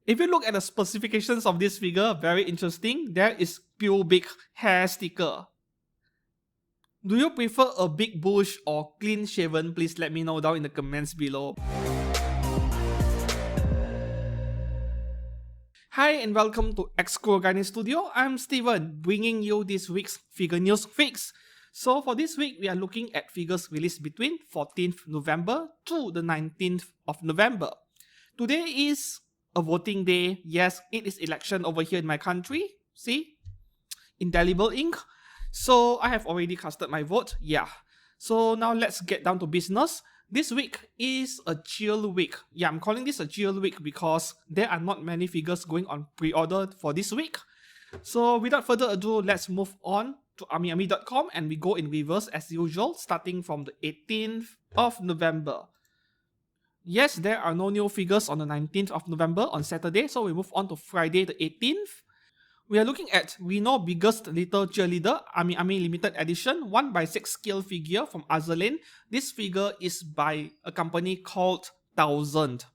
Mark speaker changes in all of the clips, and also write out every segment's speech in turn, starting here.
Speaker 1: If you look at the specifications of this figure, very interesting. There is Pube hair sticker. Do you prefer a big bush or clean shaven? Please let me know down in the comments below. Hi and welcome to X Studio. I'm Steven, bringing you this week's figure news fix. So for this week, we are looking at figures released between 14th November to the 19th of November. Today is a voting day. Yes, it is election over here in my country. See? Indelible ink. So I have already casted my vote. Yeah. So now let's get down to business. This week is a chill week. Yeah, I'm calling this a chill week because there are not many figures going on pre-order for this week. So without further ado, let's move on to AmiAmi.com and we go in reverse as usual, starting from the 18th of November. Yes, there are no new figures on the 19th of November on Saturday, so we move on to Friday the 18th. We are looking at Reno Biggest Little Cheerleader AmiAmi Limited Edition 1x6 scale figure from Azur Lane. This figure is by a company called 1000.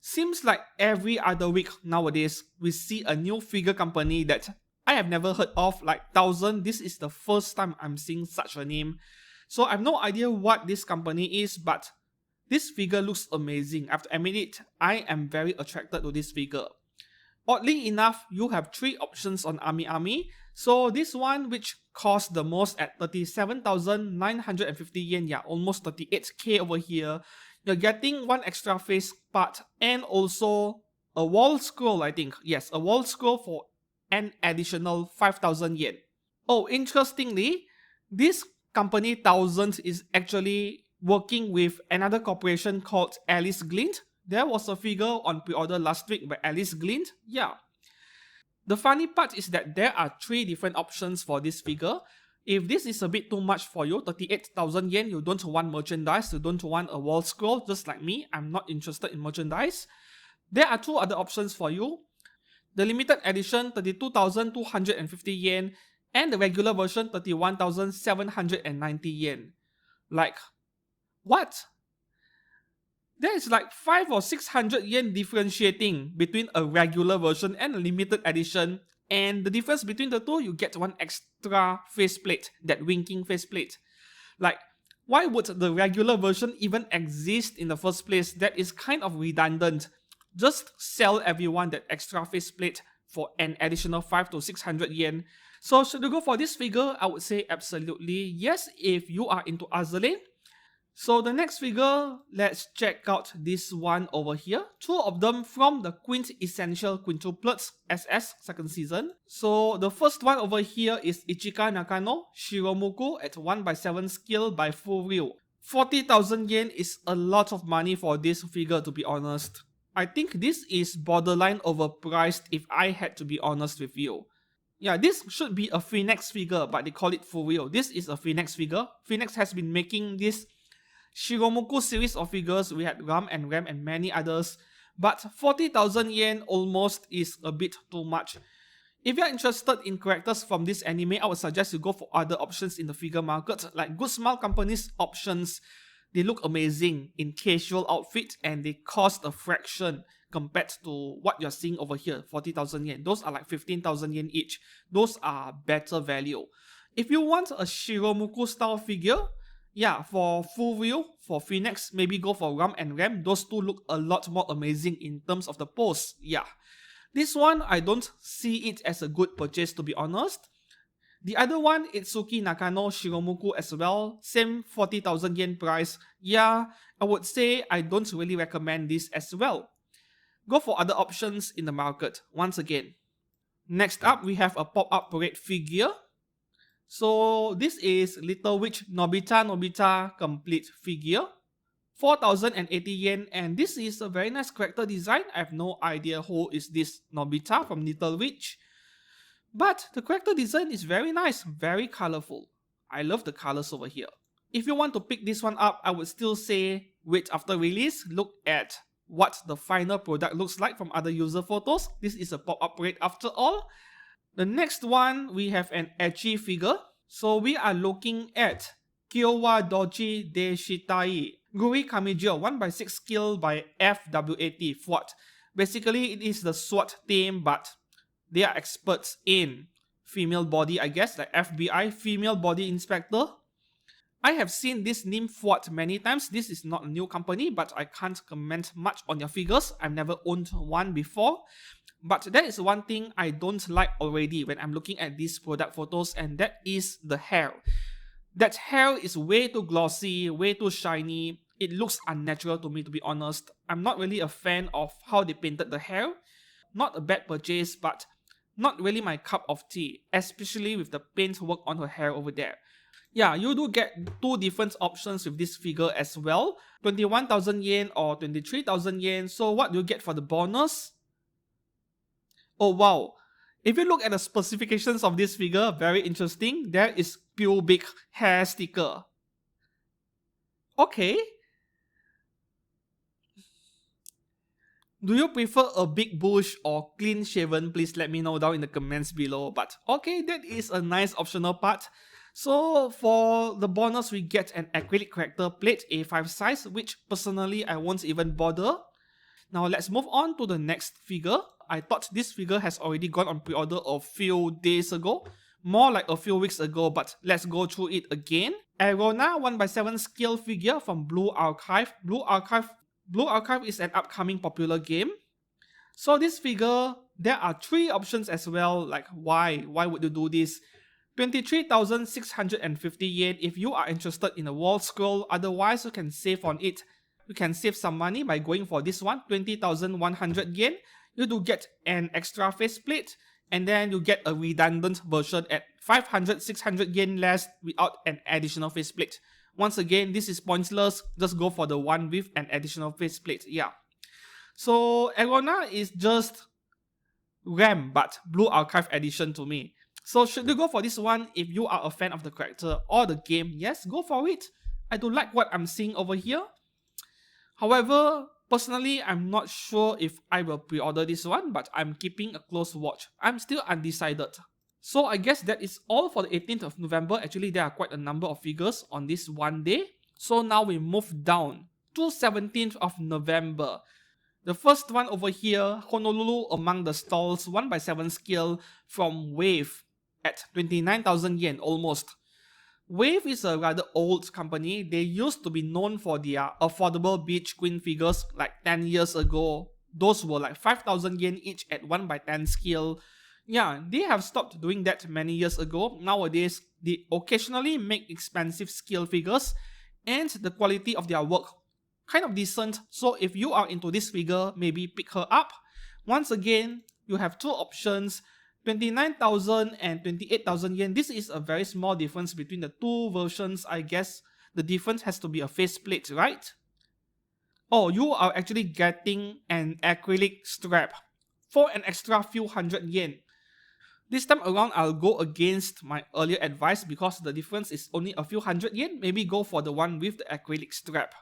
Speaker 1: Seems like every other week nowadays, we see a new figure company that I have never heard of, like 1000. This is the first time I'm seeing such a name. So I have no idea what this company is, but this figure looks amazing. I have to admit it, I am very attracted to this figure. Oddly enough, you have 3 options on AmiAmi. So this one, which costs the most at 37,950 yen, yeah, almost 38k over here. You're getting one extra face part and also a wall scroll, I think. Yes, a wall scroll for an additional 5,000 yen. Oh, interestingly, this company 1000 is actually working with another corporation called Alice Glint. There was a figure on pre-order last week by Alice Glint. Yeah. The funny part is that there are 3 different options for this figure. If this is a bit too much for you, 38,000 yen, you don't want merchandise, you don't want a wall scroll, just like me, I'm not interested in merchandise. There are 2 other options for you. The limited edition, 32,250 yen, and the regular version, 31,790 yen. Like, what? There is like 500 or 600 yen differentiating between a regular version and a limited edition, and the difference between the two, you get one extra faceplate, that winking faceplate. Like, why would the regular version even exist in the first place? That is kind of redundant. Just sell everyone that extra faceplate for an additional 500 to 600 yen. So should you go for this figure? I would say absolutely yes if you are into Azur Lane. So the next figure, let's check out this one over here. 2 of them from the Quint Essential Quintuplets SS second season. So the first one over here is Ichika Nakano Shiromuku at 1x7 scale by full reel. 40,000 yen is a lot of money for this figure, to be honest. I think this is borderline overpriced if I had to be honest with you. Yeah, this should be a Phoenix figure, but they call it full reel. This is a Phoenix figure. Phoenix has been making this Shiromuku series of figures. We had Ram and Ram and many others, but 40,000 yen almost is a bit too much. If you're interested in characters from this anime, I would suggest you go for other options in the figure market, like Good Smile Company's options. They look amazing in casual outfit and they cost a fraction compared to what you're seeing over here, 40,000 yen. Those are like 15,000 yen each. Those are better value. If you want a Shiromuku style figure, yeah, for full reel, for Phoenix, maybe go for Ram and Ram. Those two look a lot more amazing in terms of the pose. Yeah. This one, I don't see it as a good purchase, to be honest. The other one, Itsuki Nakano Shiromuku as well. Same 40,000 yen price. Yeah, I would say I don't really recommend this as well. Go for other options in the market, once again. Next up, we have a pop-up parade figure. So this is Little Witch Nobita complete figure. 4,080 yen, and this is a very nice character design. I have no idea who is this Nobita from Little Witch. But the character design is very nice, very colorful. I love the colors over here. If you want to pick this one up, I would still say wait after release, look at what the final product looks like from other user photos. This is a pop-up parade after all. The next one, we have an ecchi figure. So we are looking at Kyowa Doji De Shitai Guri Kamijo 1x6 scale by FWAT. Basically, it is the SWAT team, but they are experts in female body, I guess, like FBI, female body inspector. I have seen this name FWAT many times. This is not a new company, but I can't comment much on their figures. I've never owned one before. But that is one thing I don't like already when I'm looking at these product photos, and that is the hair. That hair is way too glossy, way too shiny. It looks unnatural to me, to be honest. I'm not really a fan of how they painted the hair. Not a bad purchase, but not really my cup of tea, especially with the paint work on her hair over there. Yeah, you do get two different options with this figure as well. 21,000 yen or 23,000 yen. So what do you get for the bonus? Oh wow. If you look at the specifications of this figure, very interesting. There is Pube hair sticker. Okay. Do you prefer a big bush or clean shaven? Please let me know down in the comments below. But okay, that is a nice optional part. So for the bonus, we get an acrylic character plate A5 size, which personally I won't even bother. Now let's move on to the next figure. I thought this figure has already gone on pre-order a few days ago. More like a few weeks ago, but let's go through it again. Arona 1x7 scale figure from Blue Archive. Blue Archive is an upcoming popular game. So this figure, there are three options as well. Like why would you do this? 23,650 yen if you are interested in a wall scroll. Otherwise, you can save on it. You can save some money by going for this one, 20,100 yen. You do get an extra faceplate, and then you get a redundant version at 500-600 yen less without an additional faceplate. Once again, this is pointless. Just go for the one with an additional faceplate. Yeah. So Arona is just RAM but Blue Archive edition to me. So should you go for this one if you are a fan of the character or the game? Yes, go for it. I do like what I'm seeing over here. However, personally, I'm not sure if I will pre-order this one, but I'm keeping a close watch. I'm still undecided. So I guess that is all for the 18th of November. Actually, there are quite a number of figures on this one day. So now we move down to 17th of November. The first one over here, Honolulu Among the Stalls 1x7 scale from Wave at 29,000 yen almost. Wave is a rather old company. They used to be known for their affordable beach queen figures like 10 years ago. Those were like 5,000 yen each at 1x10 scale. Yeah, they have stopped doing that many years ago. Nowadays, they occasionally make expensive scale figures, and the quality of their work kind of decent. So if you are into this figure, maybe pick her up. Once again, you have two options, 29,000 and 28,000 yen. This is a very small difference between the two versions. I guess the difference has to be a faceplate, right? Oh, you are actually getting an acrylic strap for an extra few hundred yen. This time around, I'll go against my earlier advice because the difference is only a few hundred yen. Maybe go for the one with the acrylic strap.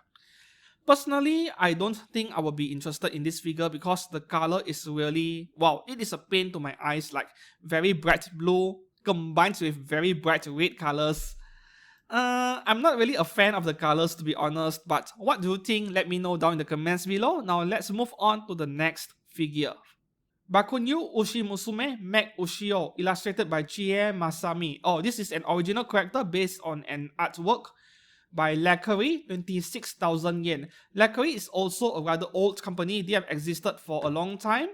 Speaker 1: Personally, I don't think I will be interested in this figure because the color is really, wow, it is a pain to my eyes, like very bright blue combined with very bright red colors. I'm not really a fan of the colors, to be honest, but what do you think? Let me know down in the comments below. Now let's move on to the next figure. Bakunyu Ushimusume Meg Ushio, illustrated by Chie Masami. Oh, this is an original character based on an artwork by Lacquery, 26,000 yen. Lacquery is also a rather old company. They have existed for a long time.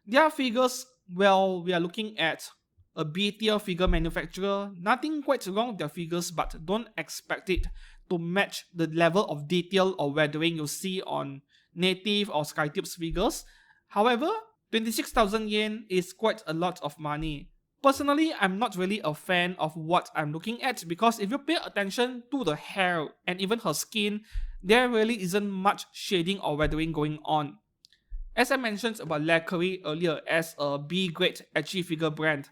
Speaker 1: Their figures, well, we are looking at a B-tier figure manufacturer. Nothing quite wrong with their figures, but don't expect it to match the level of detail or weathering you see on Native or Skytube's figures. However, 26,000 yen is quite a lot of money. Personally, I'm not really a fan of what I'm looking at because if you pay attention to the hair and even her skin, there really isn't much shading or weathering going on. As I mentioned about Lacquery earlier as a B-grade edgy figure brand.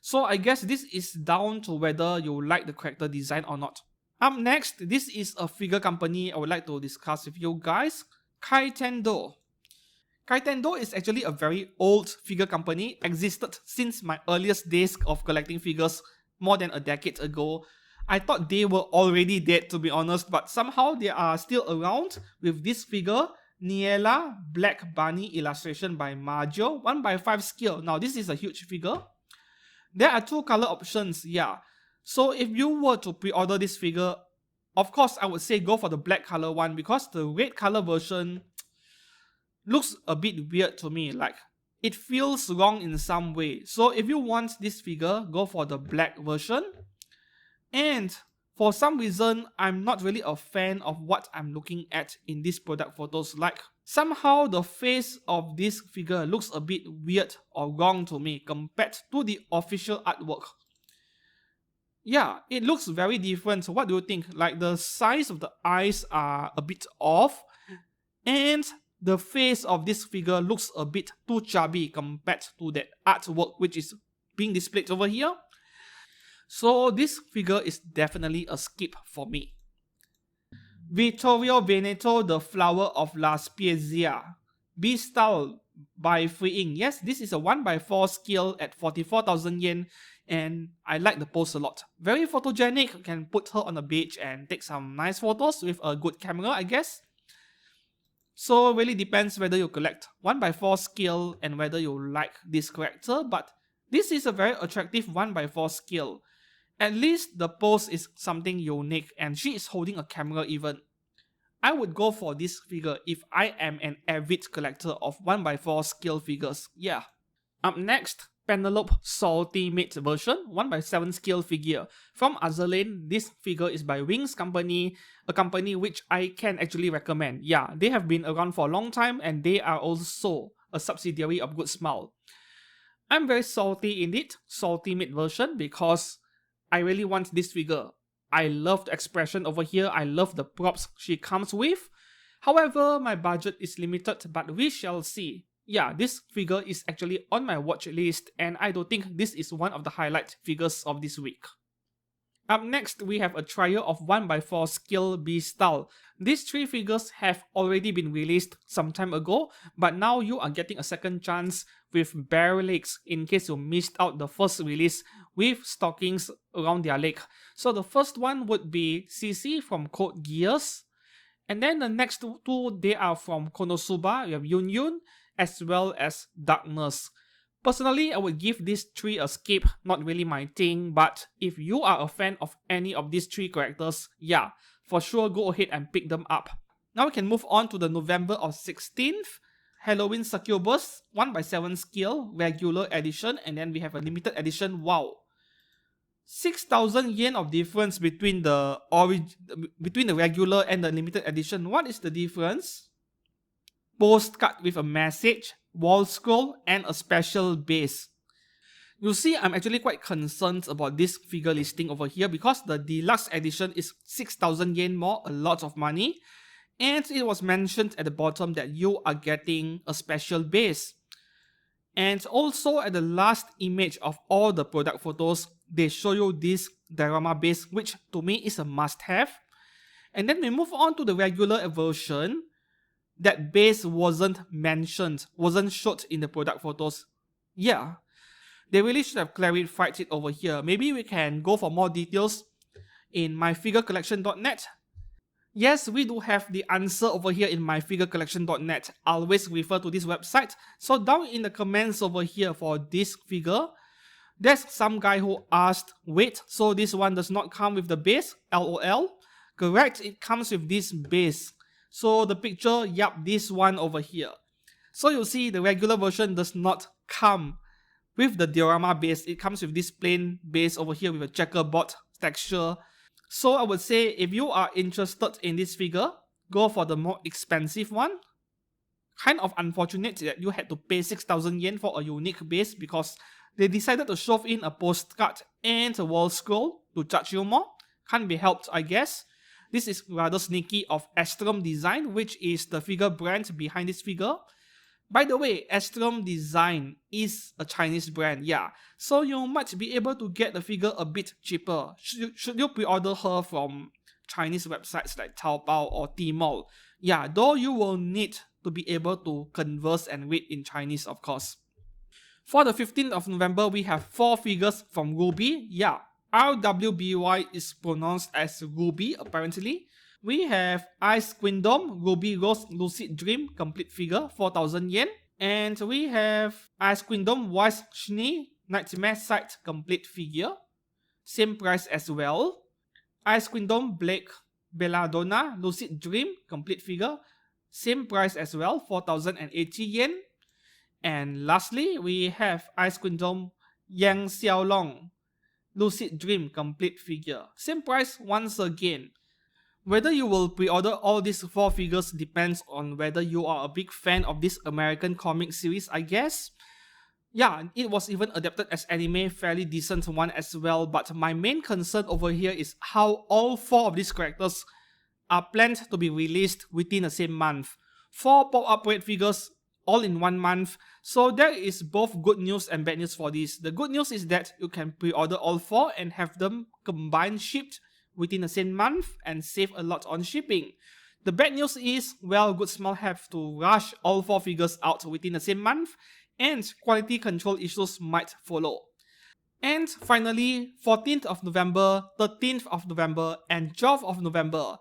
Speaker 1: So I guess this is down to whether you like the character design or not. Up next, this is a figure company I would like to discuss with you guys, Kaitendo. Kaitendo is actually a very old figure company, existed since my earliest days of collecting figures more than a decade ago. I thought they were already dead, to be honest, but somehow they are still around with this figure. Niela Black Bunny illustration by Maggio, 1x5 scale. Now this is a huge figure. There are 2 color options, yeah. So if you were to pre-order this figure, of course I would say go for the black color one, because the red color version looks a bit weird to me, like it feels wrong in some way. So if you want this figure, go for the black version. And for some reason, I'm not really a fan of what I'm looking at in these product photos. Like somehow the face of this figure looks a bit weird or wrong to me compared to the official artwork. Yeah, it looks very different. What do you think? Like the size of the eyes are a bit off, and the face of this figure looks a bit too chubby compared to that artwork which is being displayed over here. So this figure is definitely a skip for me. Vittorio Veneto, the Flower of La Spezia. B-Style by Freeing. Yes, this is a 1x4 scale at 44,000 yen, and I like the pose a lot. Very photogenic, you can put her on the beach and take some nice photos with a good camera, I guess. So really depends whether you collect 1x4 scale and whether you like this character, but this is a very attractive 1x4 scale. At least the pose is something unique and she is holding a camera even. I would go for this figure if I am an avid collector of 1x4 scale figures, yeah. Up next, Penelope Salty Meat version, 1x7 scale figure. From Azur Lane, this figure is by Wings Company, a company which I can actually recommend. Yeah, they have been around for a long time and they are also a subsidiary of Good Smile. I'm very salty in it, Salty Meat version, because I really want this figure. I love the expression over here, I love the props she comes with. However, my budget is limited, but we shall see. Yeah, this figure is actually on my watch list and I don't think this is one of the highlight figures of this week. Up next, we have a trio of 1x4 scale B-Style. These 3 figures have already been released some time ago, but now you are getting a second chance with bare legs in case you missed out the first release with stockings around their leg. So the first one would be CC from Code Geass, and then the next 2, they are from Konosuba. We have Yun Yun as well as Darkness. Personally, I would give these 3 a skip, not really my thing, but if you are a fan of any of these 3 characters, yeah, for sure go ahead and pick them up. Now we can move on to the November of 16th, Halloween Succubus, 1x7 scale, regular edition, and then we have a limited edition. Wow. 6,000 yen of difference between the regular and the limited edition. What is the difference? Postcard with a message, wall scroll, and a special base. You see, I'm actually quite concerned about this figure listing over here because the deluxe edition is 6,000 yen more, a lot of money, and it was mentioned at the bottom that you are getting a special base. And also at the last image of all the product photos, they show you this diorama base, which to me is a must-have. And then we move on to the regular version. That base wasn't mentioned, wasn't shot in the product photos. Yeah, they really should have clarified it over here. Maybe we can go for more details in myfigurecollection.net. Yes, we do have the answer over here in myfigurecollection.net. Always refer to this website. So down in the comments over here for this figure, there's some guy who asked, wait, so this one does not come with the base? LOL. Correct, it comes with this base. So the picture, yep, this one over here. So you see the regular version does not come with the diorama base. It comes with this plain base over here with a checkerboard texture. So I would say if you are interested in this figure, go for the more expensive one. Kind of unfortunate that you had to pay 6,000 yen for a unique base because they decided to shove in a postcard and a wall scroll to charge you more. Can't be helped, I guess. This is rather sneaky of Astrum Design, which is the figure brand behind this figure. By the way, Astrum Design is a Chinese brand, yeah. So you might be able to get the figure a bit cheaper. Should you pre-order her from Chinese websites like Taobao or Tmall. Yeah, though you will need to be able to converse and read in Chinese, of course. For the 15th of November, we have 4 figures from Ruby. Yeah, RWBY is pronounced as Ruby apparently. We have Ice Queendom Ruby Rose Lucid Dream complete figure 4,000 yen. And we have Ice Queendom Wise Schnee Nightmare Sight complete figure, same price as well. Ice Queendom Blake Belladonna Lucid Dream complete figure, same price as well, 4,080 yen. And lastly, we have Ice Queendom Yang Xiaolong Lucid Dream complete figure, same price once again. Whether you will pre-order all these 4 figures depends on whether you are a big fan of this American comic series, I guess. Yeah, it was even adapted as anime, fairly decent one as well, but my main concern over here is how all 4 of these characters are planned to be released within the same month. 4 pop-up red figures all in 1 month, so there is both good news and bad news for this. The good news is that you can pre-order all 4 and have them combined shipped within the same month and save a lot on shipping. The bad news is, well, Good Smile have to rush all 4 figures out within the same month, and quality control issues might follow. And finally, 14th of November, 13th of November, and 12th of November,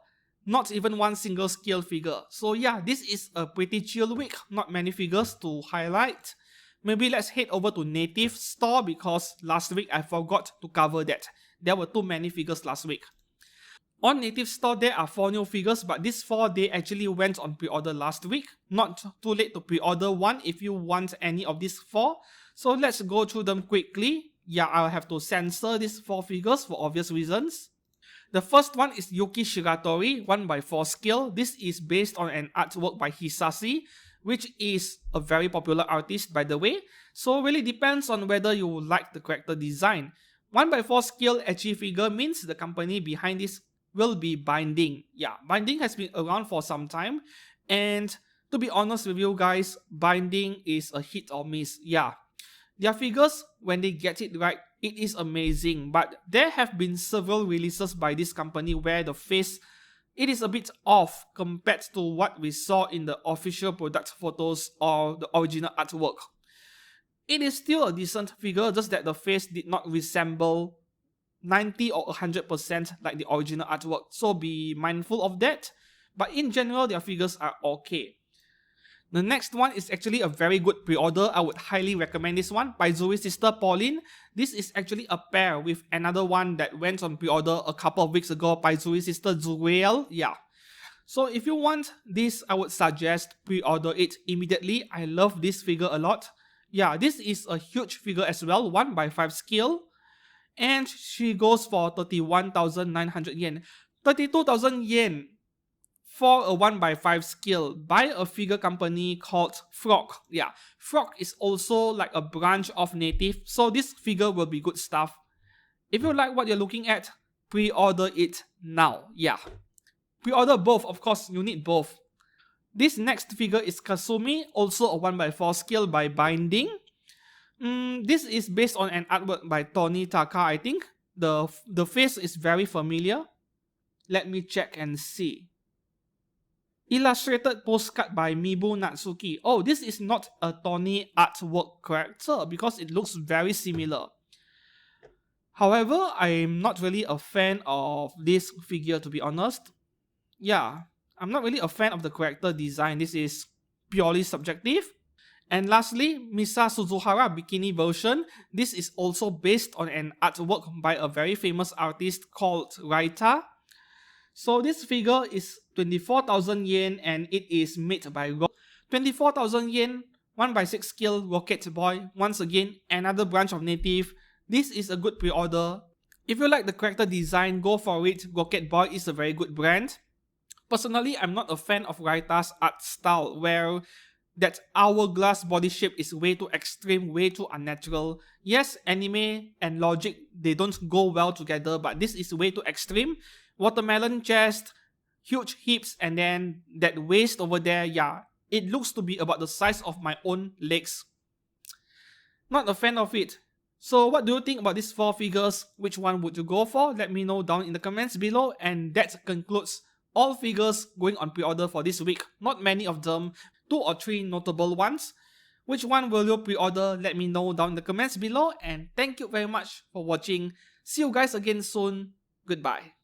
Speaker 1: not even one single scale figure. So yeah, this is a pretty chill week, not many figures to highlight. Maybe let's head over to Native Store because last week I forgot to cover that. There were too many figures last week. On Native Store, there are 4 new figures, but these 4 they actually went on pre-order last week. Not too late to pre-order one if you want any of these 4. So let's go through them quickly. Yeah, I'll have to censor these 4 figures for obvious reasons. The first one is Yuki Shiratori, 1x4 scale. This is based on an artwork by Hisashi, which is a very popular artist by the way. So really depends on whether you like the character design. 1x4 scale ecchi figure means the company behind this will be Binding. Yeah, Binding has been around for some time, and to be honest with you guys, Binding is a hit or miss. Yeah, their figures, when they get it right, it is amazing, but there have been several releases by this company where the face, it is a bit off compared to what we saw in the official product photos or the original artwork. It is still a decent figure, just that the face did not resemble 90 or 100% like the original artwork, so be mindful of that. But in general, their figures are okay. The next one is actually a very good pre-order. I would highly recommend this one by Zoe's sister Pauline. This is actually a pair with another one that went on pre-order a couple of weeks ago by Zoe's sister Zuel. Yeah. So if you want this, I would suggest pre-order it immediately. I love this figure a lot. Yeah, this is a huge figure as well, 1x5 scale. And she goes for 31,900 yen. 32,000 yen for a 1x5 scale by a figure company called Frog. Yeah, Frog is also like a branch of Native, so this figure will be good stuff. If you like what you're looking at, pre-order it now. Yeah, pre-order both, of course, you need both. This next figure is Kasumi, also a 1x4 scale by Binding. This is based on an artwork by Tony Taka, I think. The face is very familiar. Let me check and see. Illustrated postcard by Mibu Natsuki. Oh, this is not a Tony artwork character because it looks very similar. However, I'm not really a fan of this figure, to be honest. Yeah, I'm not really a fan of the character design. This is purely subjective. And lastly, Misa Suzuhara bikini version. This is also based on an artwork by a very famous artist called Raita. So this figure is 24,000 yen and it is made by 24,000 yen, 1x6 scale Rocket Boy. Once again, another branch of Native. This is a good pre-order. If you like the character design, go for it. Rocket Boy is a very good brand. Personally, I'm not a fan of Raita's art style where that hourglass body shape is way too extreme, way too unnatural. Yes, anime and logic, they don't go well together, but this is way too extreme. Watermelon chest, huge hips, and then that waist over there, yeah, it looks to be about the size of my own legs. Not a fan of it. So what do you think about these 4 figures? Which one would you go for? Let me know down in the comments below. And that concludes all figures going on pre-order for this week. Not many of them, 2 or 3 notable ones. Which one will you pre-order? Let me know down in the comments below. And thank you very much for watching. See you guys again soon. Goodbye.